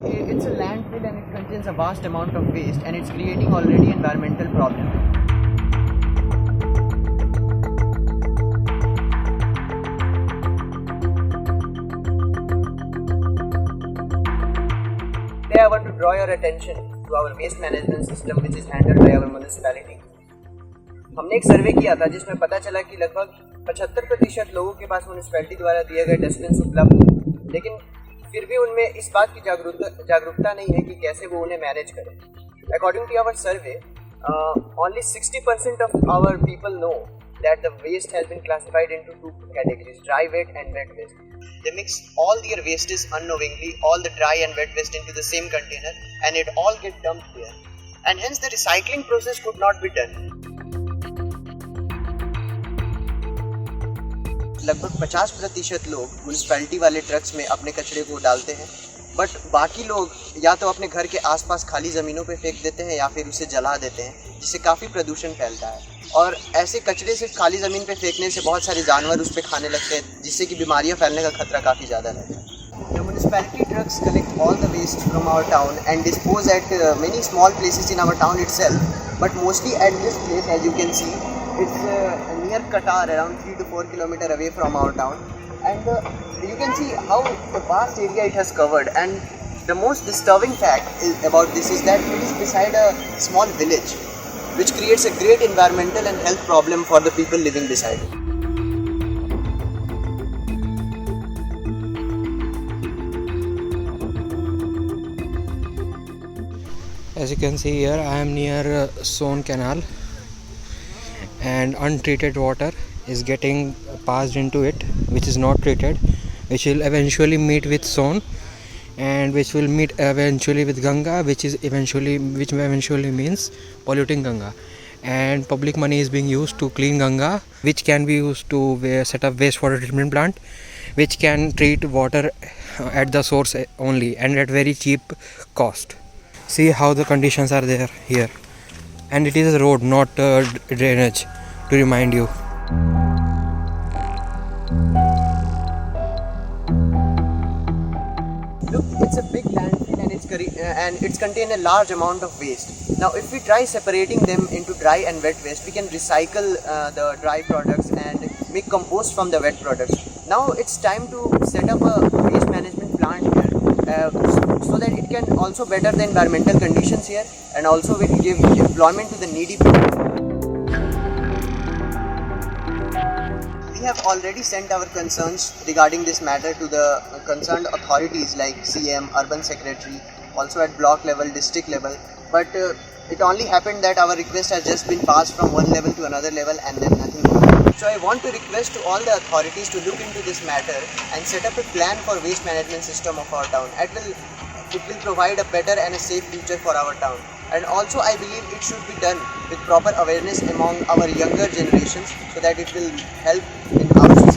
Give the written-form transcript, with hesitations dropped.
It's a landfill and it contains a vast amount of waste and it's creating already environmental problem. Today I want to draw your attention to our waste management system which is handled by our municipality. हमने एक सर्वे किया था जिसमें पता चला कि लगभग 75% लोगों के पास म्यूनिसिपैलिटी द्वारा दिए गए डस्टबिन उपलब्ध, लेकिन फिर भी उनमें इस बात की जागरूकता नहीं है कि कैसे वो उन्हें मैनेज करें. According to our survey, only 60% of our people know that the waste has been classified into two categories, dry waste and wet waste. They mix all their wastes unknowingly, all the dry and wet waste into the same container, and it all gets dumped there. And hence the recycling process could not be done. लगभग 50% लोग municipality वाले trucks में अपने कचरे को डालते हैं, but बाकी लोग या तो अपने घर के आसपास खाली ज़मीनों पे फेंक देते हैं या फिर उसे जला देते हैं, जिससे काफ़ी प्रदूषण फैलता है. और ऐसे कचरे से खाली ज़मीन पे फेंकने से बहुत सारे जानवर उस पर खाने लगते हैं, जिससे कि बीमारियां फैलने का खतरा काफ़ी ज़्यादा रहता है. The municipality trucks collect all the waste from our town and dispose at many small places in our town itself, but mostly at this place, as you can see, it's near Qatar, around 3 to 4 kilometers away from our town, and you can see how the vast area it has covered. And the most disturbing fact about this is that it is beside a small village, which creates a great environmental and health problem for the people living beside it. As you can see here, I am near Son Canal, and untreated water is getting passed into it, which is not treated, which will eventually meet with Son, and which will meet eventually with Ganga, which eventually means polluting Ganga. And public money is being used to clean Ganga, which can be used to set up wastewater treatment plant, which can treat water at the source only and at very cheap cost. See how the conditions are there here, and it is a road, not drainage, to remind you. Look, it's a big landfill and it's contain a large amount of waste. Now, if we try separating them into dry and wet waste, we can recycle the dry products and make compost from the wet products. Now, it's time to set up a waste management plant here, so that it can also better the environmental conditions here and also will give employment to the needy people. We have already sent our concerns regarding this matter to the concerned authorities like CM, Urban Secretary, also at block level, district level, but it only happened that our request has just been passed from one level to another level and then nothing more. So I want to request to all the authorities to look into this matter and set up a plan for waste management system of our town. It will provide a better and a safe future for our town. And also I believe it should be done with proper awareness among our younger generations so that it will help in our